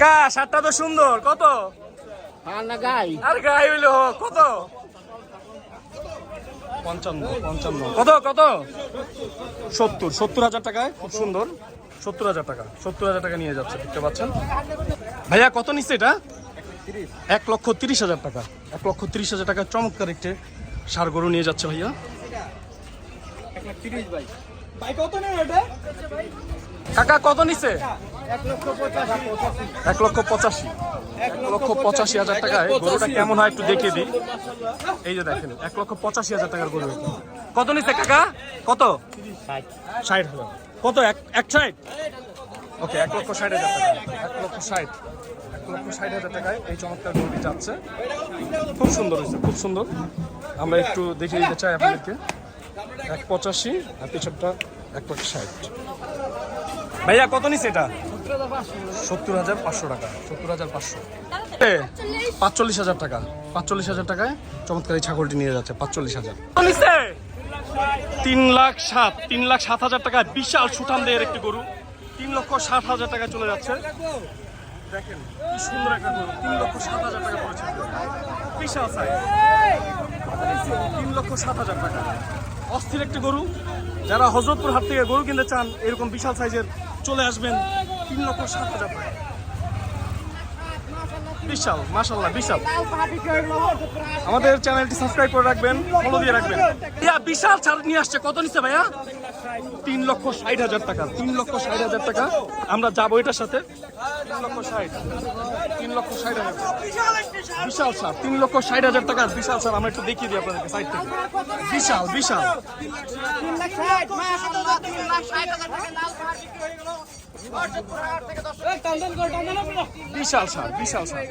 কাকা শার্টটা তো সুন্দর, কত? আর গাই হইলো কত? 55 কত কত? 70,000 টাকায় খুব সুন্দর। 70,000 টাকা, 70,000 টাকা নিয়ে যাচ্ছে, দেখতে পাচ্ছেন ভাইয়া। কত নিচ্ছে এটা? 1,30,000 টাকা। 1,30,000 টাকা চমৎকার একটি ষাঁড় গরু নিয়ে যাচ্ছে ভাইয়া। কাকা কত নিচ্ছে? 1,85,000 টাকায় গরুটা কেমন হয় একটু দেখিয়ে দিই। এই যে দেখেন 1,85,000 টাকার গরু। কত নিচ্ছে কাকা? কত? 60 কত? 160? ওকে, 1,60,000 টাকা। 1,60,000 টাকায় এই চমৎকার গরুটি যাচ্ছে। খুব সুন্দর হয়েছে, খুব সুন্দর। আমরা একটু দেখিয়ে দিতে চাই আপনাদেরকে। 1,85 আর পিছনটা 1,60। ভাইয়া কত নিচ্ছে এটা? 70,500 টাকা। 70,500। 45,000 টাকা। 45,000 টাকায় চমৎকার এই ছাগলটি নিয়ে যাচ্ছে। 45,000 নিচ্ছে। 3,07,000। 3,07,000 টাকায় বিশাল সুঠাম দেহের একটি গরু। 3,60,000 টাকায় চলে যাচ্ছে। দেখেন কি সুন্দর একটা গরু। 3,07,000 টাকা পড়েছে, বিশাল সাইজ। 3,07,000 টাকা অস্থির একটি গরু। যারা হযরতপুর হাট থেকে গরু কিনতে চান এরকম বিশাল সাইজের, চলে আসবেন। 3,07,000 টাকা, বিশাল, মাশাআল্লাহ বিশাল। আমাদের চ্যানেলটি সাবস্ক্রাইব করে রাখবেন, ফলো দিয়ে রাখবেন। বিশাল ছাড় নিয়ে আসছে। কত নিচ্ছে ভাইয়া? 3,60,000 টাকা। 3,60,000 টাকা। আমরা যাবো এটার সাথে। 3,60,000 বিশাল সার। 3,60,000 টাকা বিশাল সার। আমরা একটু দেখিয়ে দিই আপনাদেরকে সাইড থেকে। বিশাল বিশাল বিশাল সার, বিশাল সার।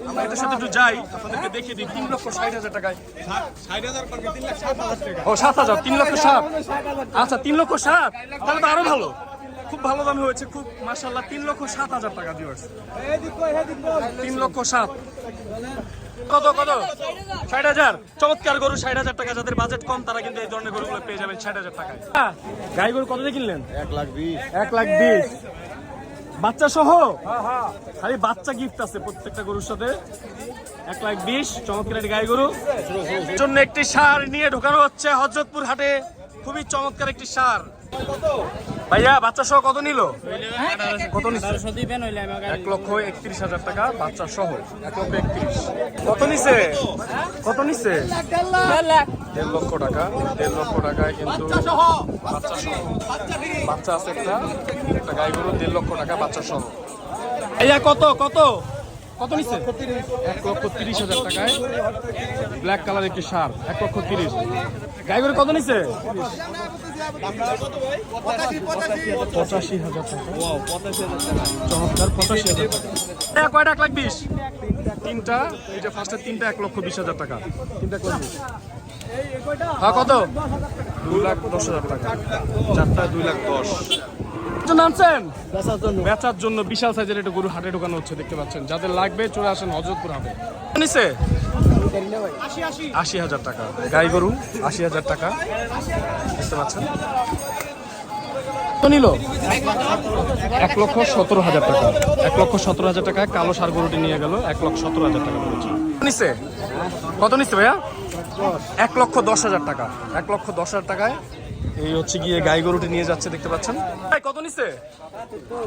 আমরা এটার সাথে একটু যাই, আপনাদেরকে দেখিয়ে দিই। 3,60,000 টাকায়। ও 7,000। 3,60,000। আচ্ছা 3,60,000, তাহলে তো আরো ভালো। খুব ভালো দামে হয়েছে, খুব মাশাআল্লাহ। 3,07,000 টাকা ভিউয়ার্স। 3,07,000। কত কত? 60,000। চমৎকার গরু। 60,000 টাকা। যাদের বাজেট কম তারা কিন্তু এই ধরনের গরুগুলো পেয়ে যাবেন 60,000 টাকায়। গাই গরু কত দিয়ে কিনলেন? 1,20,000। 1,20,000 বাচ্চা সহ? খালি বাচ্চা গিফট আছে প্রত্যেকটা গরুর সাথে। 1,20,000 চমৎকার একটি গাই গরু জন্য একটি ষাঁড় নিয়ে ঢোকানো হচ্ছে হযরতপুর হাটে। খুবই চমৎকার একটি ষাঁড়। ভাইয়া বাচ্চা সহ কত নিল? কত নিচ্ছে? 1,31,000 টাকা বাচ্চা সহ। 1,31,000। কত নিচ্ছে? কত নিচ্ছে? 1.5 লক্ষ টাকা। 1.5 লক্ষ টাকায় কিন্তু বাচ্চা সহ। বাচ্চা আছে একটা গাই গরু। 1.5 লক্ষ টাকা বাচ্চা সহ। ভাইয়া কত কত কত নিচ্ছে? 1,30,000 টাকায় ব্ল্যাক কালার একটি ষাঁড়। 1,30,000 গাই গরু কত নিচ্ছে? 85,000 টাকা। চমৎকার 85,000 টাকা। কয়টা? 1,20,000। তিনটা। এই যে ফার্স্টের তিনটা 1,20,000 টাকা। তিনটা কত? হ্যাঁ কত? 2,10,000 টাকা। চারটা 2,10,000। নামছেন বেচার জন্য বিশাল সাইজের একটা গরু হাটে ঢোকানো হচ্ছে, দেখতে পাচ্ছেন। যাদের লাগবে চলে আসেন হযরতপুর হাটে। নিচ্ছে 80,000 টাকা গাই গরু। 80,000 টাকা, দেখতে পাচ্ছেন। নিল 1,17,000 টাকা। 1,17,000 টাকায় কালো ষাঁড় গরুটি নিয়ে গেল। 1,17,000 টাকা নিচ্ছে। কত নিচ্ছে ভাইয়া? 1,10,000 টাকা। 1,10,000 টাকায় এই হচ্ছে গিয়ে গাই গরুটি নিয়ে যাচ্ছে, দেখতে পাচ্ছেন। কত নিচ্ছে?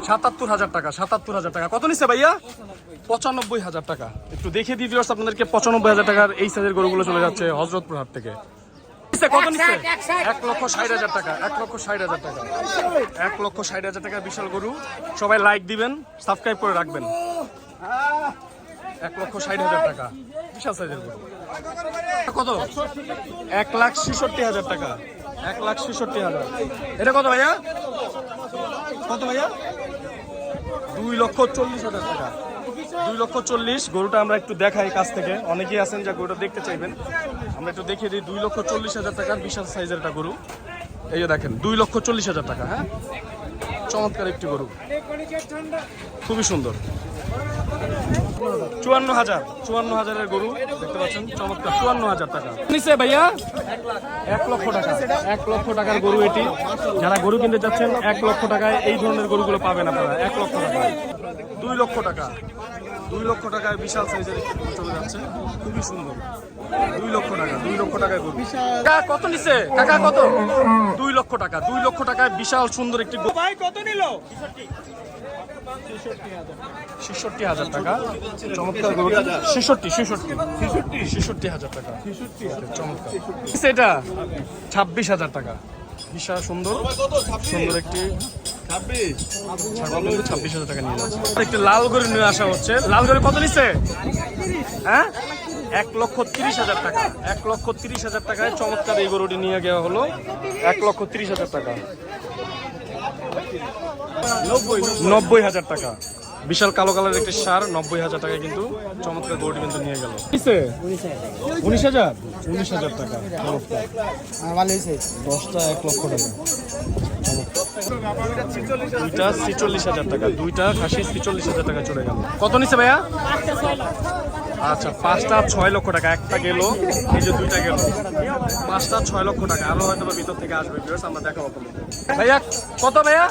77,000 টাকা। 77,000 টাকা। কত নিচ্ছে ভাইয়া? 95,000 টাকা। একটু দেখে দিই ভিউয়ার্স আপনাদেরকে। 95,000 টাকার এই সাইজের গরুগুলো চলে যাচ্ছে হযরতপুর হাট থেকে। কত নিচ্ছে? 1,60,000 টাকা। 1,60,000 টাকা। 1,60,000 টাকা বিশাল গরু। সবাই লাইক দিবেন, সাবস্ক্রাইব করে রাখবেন। 1,60,000 টাকা বিশাল সাইজের গরু। কত? 1,66,000 টাকা। 1,66,000। এটা কত ভাইয়া? কত ভাইয়া? 2,40,000 টাকা। 2,40,000 গরুটা আমরা একটু দেখাই কাছ থেকে। অনেকেই আছেন যা গরুটা দেখতে চাইবেন, আমরা একটু দেখিয়ে দিই। 2,40,000 টাকার বিশাল সাইজের একটা গরু। এই যে দেখেন 2,40,000 টাকা। হ্যাঁ, চমৎকার একটি গরু, খুবই সুন্দর। 54,000 গরু, দেখতে পাচ্ছেন। চমৎকার 54,000 টাকা নিচে ভাইয়া। 1 লক্ষ টাকা। 1 লক্ষ টাকার গরু এটি। যারা গরু কিনতে যাচ্ছেন 1 লক্ষ টাকায় এই ধরনের গরুগুলো পাবেন আপনারা। 1 লক্ষ টাকা। 2 লক্ষ টাকা। 2 লক্ষ টাকায় বিশাল সাইজের একটি গরু চলে যাচ্ছে, খুবই সুন্দর। 2 লক্ষ টাকা, 2 লক্ষ টাকায় গরু। কাকা কত নিছে? কাকা কত? 2 লক্ষ টাকা। 2 লক্ষ টাকায় বিশাল সুন্দর একটি গরু। ভাই কত নিল? 66,000 টাকা চমৎকার গরু। 66,000 টাকা চমৎকার। এটা 26,000 টাকা, বিশাল সুন্দর সুন্দর একটি ছাগল কিন্তু 26,000 টাকা নিয়ে যাচ্ছে। একটি লাল গরু নিয়ে আসা হচ্ছে। লাল গরু কত নিচ্ছে? হ্যাঁ, 1,30,000 টাকা। 1,30,000 টাকায় চমৎকার এই গরুটি নিয়ে যাওয়া হলো। 1,30,000 টাকা। 90,000 টাকা বিশাল কালো কালার একটি সার। 90,000 টাকায় কিন্তু চমৎকার গরুটি কিন্তু নিয়ে গেল। 19,000 টাকা চমৎকার। 10টা 1 লক্ষ টাকা। দুইটা 46,000 টাকা। দুইটা খাসি 46,000 টাকা চলে গেল। কত নিচ্ছে ভাইয়া? আচ্ছা, 5টা 6 লক্ষ টাকা। একটা গেল, এই যে 2টা গেল। 5টা 6 লক্ষ টাকা। আরো হয়তো বা ভিতর থেকে আসবে, আমরা দেখাবো। ভাইয়া কত ভাইয়া?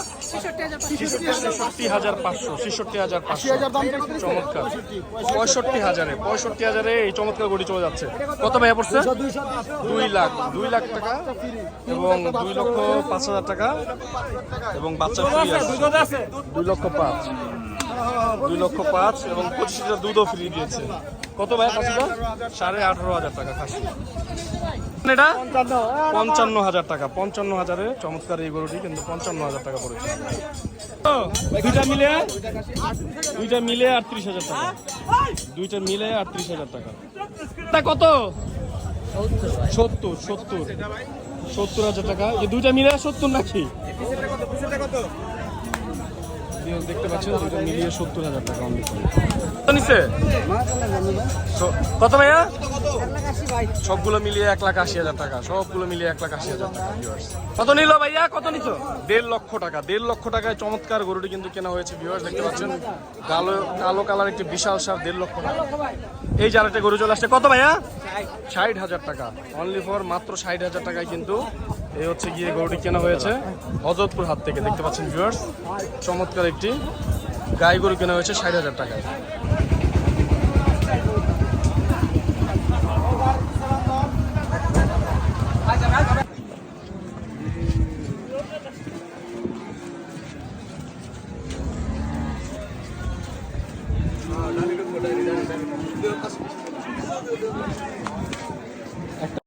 66,500। 66,500 চমৎকার। 65,000 এই চমৎকার গরু চলে যাচ্ছে। কত ভাইয়া পড়ছে? 2 লাখ টাকা এবং 2,05,000 টাকা এবং বাচ্চা ফ্রি আছে। 2,05,000 এবং 25 লিটার দুধও ফ্রি দিয়েছে। কত ভাই খাসিটা? 18,500 টাকা খাসি। এটা 55,000 টাকা। 55,000-এ চমৎকার এই গরুটি কিন্তু 55,000 টাকা পড়েছে। দুইটা মিলে 38,000 টাকা। 38,000 টাকা। কত? 70,000 টাকা। এই দুইটা মিলে 70 নাকি? দেখতে পাচ্ছেন, দুইটা মিলিয়ে 70,000 টাকা। কত ভাইয়া? সবগুলো মিলিয়ে 1,80,000 টাকা। সবগুলো মিলিয়ে 1,80,000 টাকা। কত নিল ভাইয়া? কত নিত? 1.5 লক্ষ টাকা। 1.5 লক্ষ টাকায় চমৎকার গরুটি কিন্তু কেনা হয়েছে। ভিউয়ার্স দেখতে পাচ্ছেন, কালো কালার একটি বিশাল সার। 1.5 লক্ষ টাকা। এই যে আরেকটা গরু চলে আসছে। কত ভাইয়া? 60,000 টাকা। অনলি ফর মাত্র 60,000 টাকায় কিন্তু এই হচ্ছে গিয়ে গরুটি কেনা হয়েছে হযরতপুর হাট থেকে। দেখতে পাচ্ছেন ভিউয়ার্স, চমৎকার একটি গাই গরু কেনা হয়েছে 60,000 টাকায়।